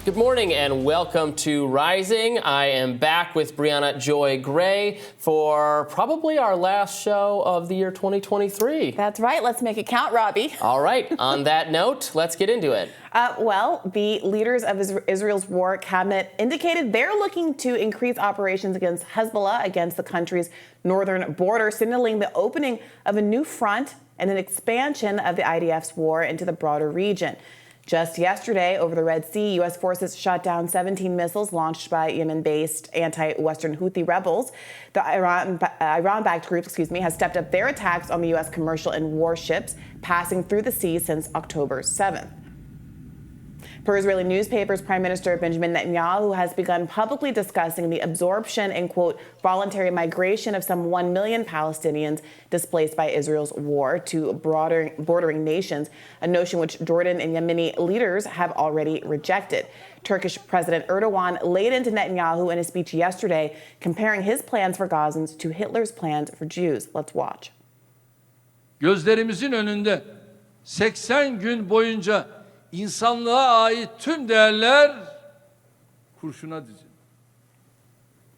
Good morning and welcome to Rising. I am back with Brianna Joy Gray for probably our last show of the year 2023. That's right. Let's make it count, Robbie. All right. On that note, let's get into it. Well, the leaders of Israel's war cabinet indicated they're looking to increase operations against Hezbollah against the country's northern border, signaling the opening of a new front and an expansion of the IDF's war into the broader region. Just yesterday, over the Red Sea, U.S. forces shot down 17 missiles launched by Yemen-based anti-Western Houthi rebels. The Iran-backed group, has stepped up their attacks on the U.S. commercial and warships passing through the sea since October 7th. Per Israeli newspapers, Prime Minister Benjamin Netanyahu has begun publicly discussing the absorption and, quote, voluntary migration of some 1 million Palestinians displaced by Israel's war to bordering nations, a notion which Jordan and Yemeni leaders have already rejected. Turkish President Erdogan laid into Netanyahu in a speech yesterday, comparing his plans for Gazans to Hitler's plans for Jews. Let's watch. Gözlerimizin önünde 80 gün boyunca İnsanlığa ait tüm değerler kurşuna dizildi.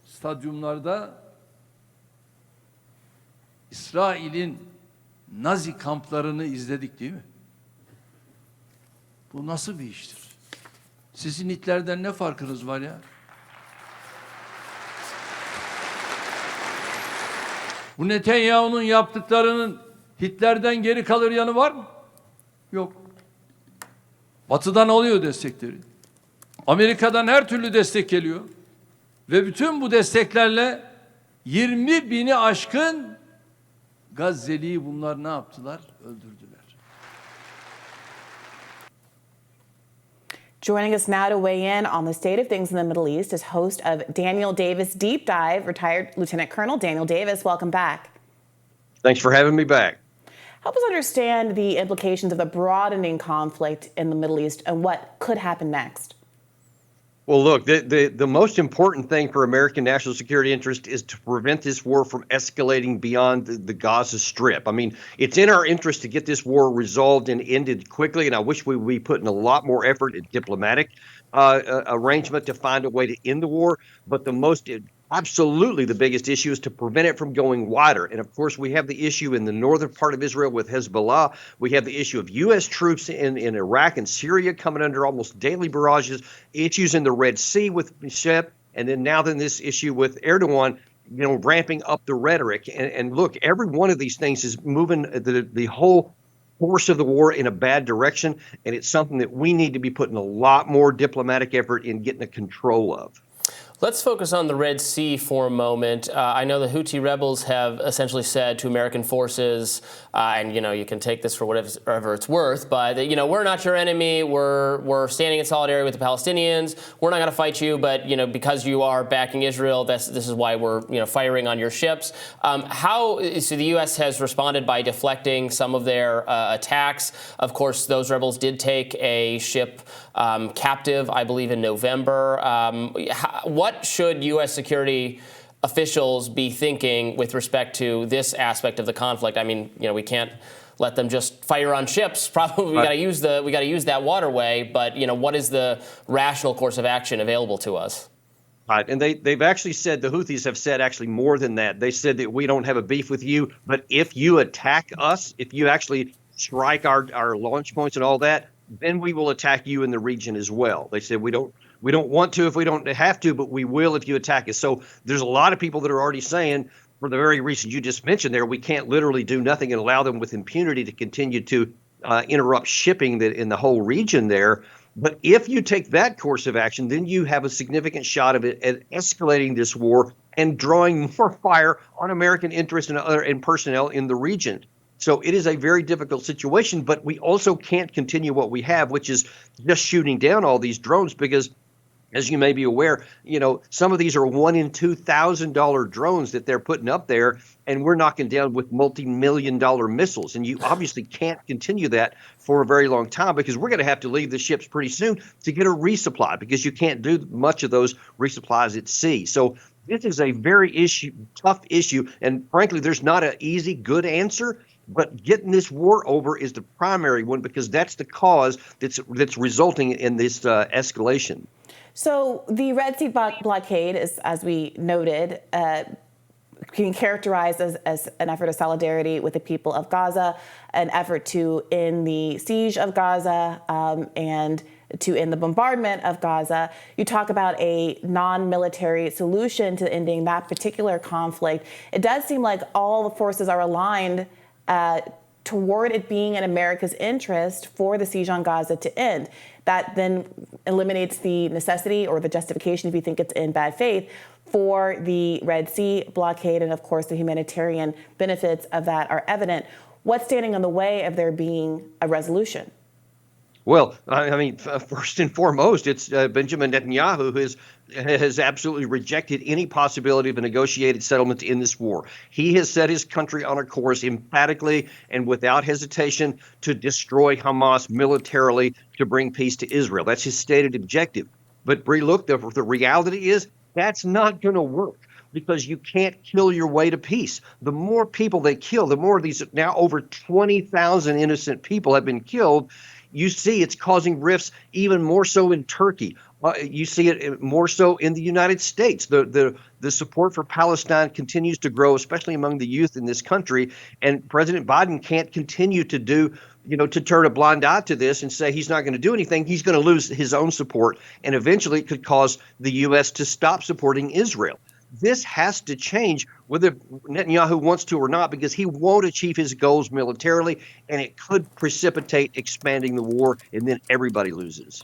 Stadyumlarda İsrail'in Nazi kamplarını izledik değil mi? Bu nasıl bir iştir? Sizin Hitler'den ne farkınız var ya? Bu Netanyahu'nun yaptıklarının Hitler'den geri kalır yanı var mı? Yok. Batı'dan alıyor destekleri. Amerika'dan her türlü destek geliyor. Ve bütün bu desteklerle 20 bini aşkın Gazze'liyi bunlar ne yaptılar? Öldürdüler. Joining us now to weigh in on the state of things in the Middle East is host of Daniel Davis Deep Dive, retired Lieutenant Colonel Daniel Davis. Welcome back. Thanks for having me back. Help us understand the implications of the broadening conflict in the Middle East and what could happen next. Well, look, the most important thing for American national security interest is to prevent this war from escalating beyond the Gaza Strip. I mean, it's in our interest to get this war resolved and ended quickly, and I wish we would be putting a lot more effort in diplomatic arrangement to find a way to end the war. But absolutely the biggest issue is to prevent it from going wider. And of course, we have the issue in the northern part of Israel with Hezbollah. We have the issue of U.S. troops in Iraq and Syria coming under almost daily barrages, issues in the Red Sea with Shep, and then this issue with Erdogan, ramping up the rhetoric. And look, every one of these things is moving the whole course of the war in a bad direction. And it's something that we need to be putting a lot more diplomatic effort in getting a control of. Let's focus on the Red Sea for a moment. I know the Houthi rebels have essentially said to American forces, and you can take this for whatever it's worth, but we're not your enemy. We're standing in solidarity with the Palestinians. We're not going to fight you, but because you are backing Israel, this is why we're firing on your ships. So the U.S. has responded by deflecting some of their attacks. Of course, those rebels did take a ship captive, I believe, in November. What should U.S. security officials be thinking with respect to this aspect of the conflict? I mean, we can't let them just fire on ships. Probably we got to use that waterway. But what is the rational course of action available to us? Right, and they've actually said, the Houthis have said actually more than that. They said that we don't have a beef with you, but if you attack us, if you actually strike our launch points and all that, then we will attack you in the region as well. They said we don't want to if we don't have to, but we will if you attack us. So there's a lot of people that are already saying, for the very reason you just mentioned there, we can't literally do nothing and allow them with impunity to continue to interrupt shipping in the whole region there. But if you take that course of action, then you have a significant shot of it at escalating this war and drawing more fire on American interests and personnel in the region. So it is a very difficult situation, but we also can't continue what we have, which is just shooting down all these drones because, as you may be aware, some of these are $1 in $2,000 drones that they're putting up there, and we're knocking down with multi-million-dollar missiles. And you obviously can't continue that for a very long time because we're going to have to leave the ships pretty soon to get a resupply because you can't do much of those resupplies at sea. So this is a very tough issue, and frankly, there's not an easy, good answer. But getting this war over is the primary one because that's the cause that's resulting in this escalation. So the Red Sea blockade is, as we noted, being characterized as an effort of solidarity with the people of Gaza, an effort to end the siege of Gaza and to end the bombardment of Gaza. You talk about a non-military solution to ending that particular conflict. It does seem like all the forces are aligned toward it being in America's interest for the siege on Gaza to end. That then eliminates the necessity or the justification, if you think it's in bad faith, for the Red Sea blockade. And of course, the humanitarian benefits of that are evident. What's standing in the way of there being a resolution? Well, I mean, first and foremost, it's Benjamin Netanyahu who has absolutely rejected any possibility of a negotiated settlement in this war. He has set his country on a course emphatically and without hesitation to destroy Hamas militarily to bring peace to Israel. That's his stated objective. But Bree, look, the reality is that's not going to work, because you can't kill your way to peace. The more people they kill, the more these now over 20,000 innocent people have been killed. You see it's causing rifts even more so in Turkey. You see it more so in the United States. The support for Palestine continues to grow, especially among the youth in this country. And President Biden can't continue to to turn a blind eye to this and say he's not going to do anything. He's going to lose his own support. And eventually it could cause the U.S. to stop supporting Israel. This has to change, whether Netanyahu wants to or not, because he won't achieve his goals militarily, and it could precipitate expanding the war, and then everybody loses.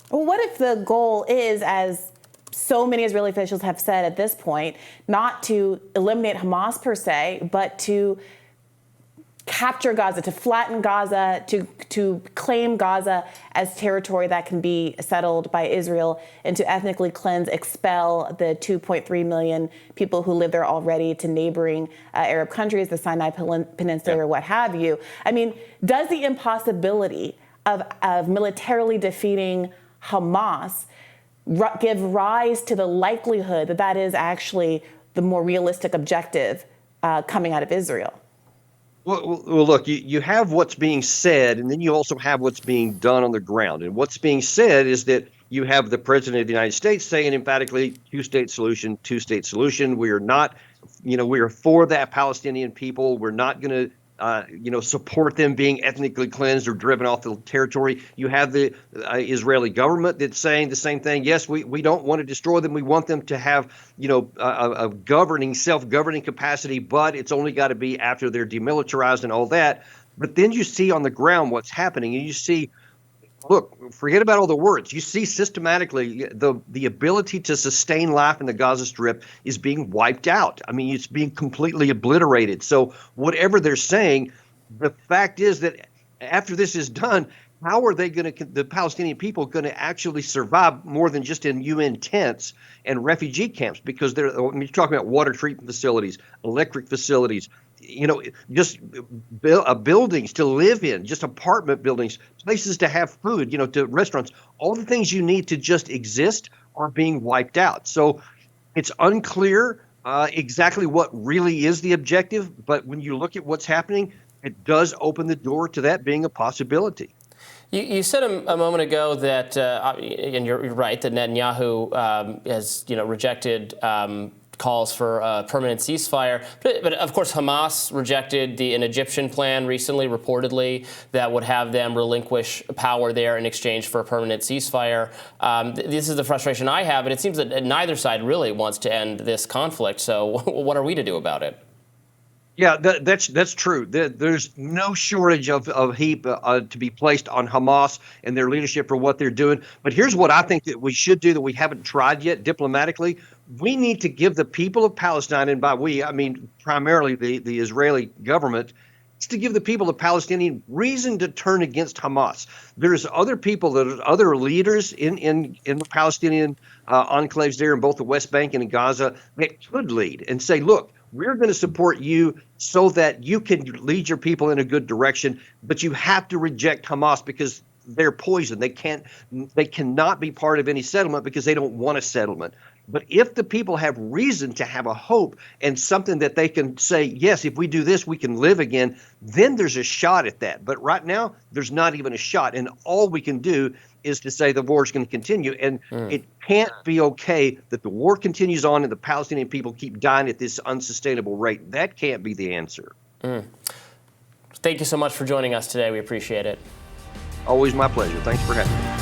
Well, what if the goal is, as so many Israeli officials have said at this point, not to eliminate Hamas per se, but to capture Gaza, to flatten Gaza, to claim Gaza as territory that can be settled by Israel, and to ethnically cleanse, expel the 2.3 million people who live there already to neighboring Arab countries, the Sinai Peninsula, or what have you. I mean, does the impossibility of militarily defeating Hamas give rise to the likelihood that that is actually the more realistic objective coming out of Israel? Well, look, you have what's being said, and then you also have what's being done on the ground. And what's being said is that you have the president of the United States saying emphatically, two-state solution, two-state solution. We are not, we are for that Palestinian people. We're not going to, support them being ethnically cleansed or driven off the territory. You have the Israeli government that's saying the same thing. Yes, we don't want to destroy them. We want them to have, a self-governing capacity, but it's only got to be after they're demilitarized and all that. But then you see on the ground what's happening, and you see, look, forget about all the words. You see systematically the ability to sustain life in the Gaza Strip is being wiped out. I mean, it's being completely obliterated. So whatever they're saying, the fact is that after this is done, how are the Palestinian people going to actually survive more than just in UN tents and refugee camps? Because you're talking about water treatment facilities, electric facilities, just buildings to live in, just apartment buildings, places to have food, to restaurants. All the things you need to just exist are being wiped out. So it's unclear exactly what really is the objective. But when you look at what's happening, it does open the door to that being a possibility. You said a moment ago that, and you're right, that Netanyahu has rejected calls for a permanent ceasefire. But of course, Hamas rejected an Egyptian plan recently, reportedly, that would have them relinquish power there in exchange for a permanent ceasefire. This is the frustration I have, and it seems that neither side really wants to end this conflict. So what are we to do about it? Yeah, that's true. There's no shortage of heap to be placed on Hamas and their leadership for what they're doing. But here's what I think that we should do that we haven't tried yet diplomatically. We need to give the people of Palestine, and by we, I mean primarily the Israeli government, is to give the people of Palestinian reason to turn against Hamas. There's other people, other leaders in the Palestinian enclaves there in both the West Bank and in Gaza that could lead and say, look, we're going to support you so that you can lead your people in a good direction, but you have to reject Hamas because they're poison. They cannot be part of any settlement because they don't want a settlement. But if the people have reason to have a hope and something that they can say, yes, if we do this, we can live again, then there's a shot at that. But right now, there's not even a shot. And all we can do is to say the war is going to continue. And it can't be okay that the war continues on and the Palestinian people keep dying at this unsustainable rate. That can't be the answer. Thank you so much for joining us today. We appreciate it. Always my pleasure. Thanks for having me.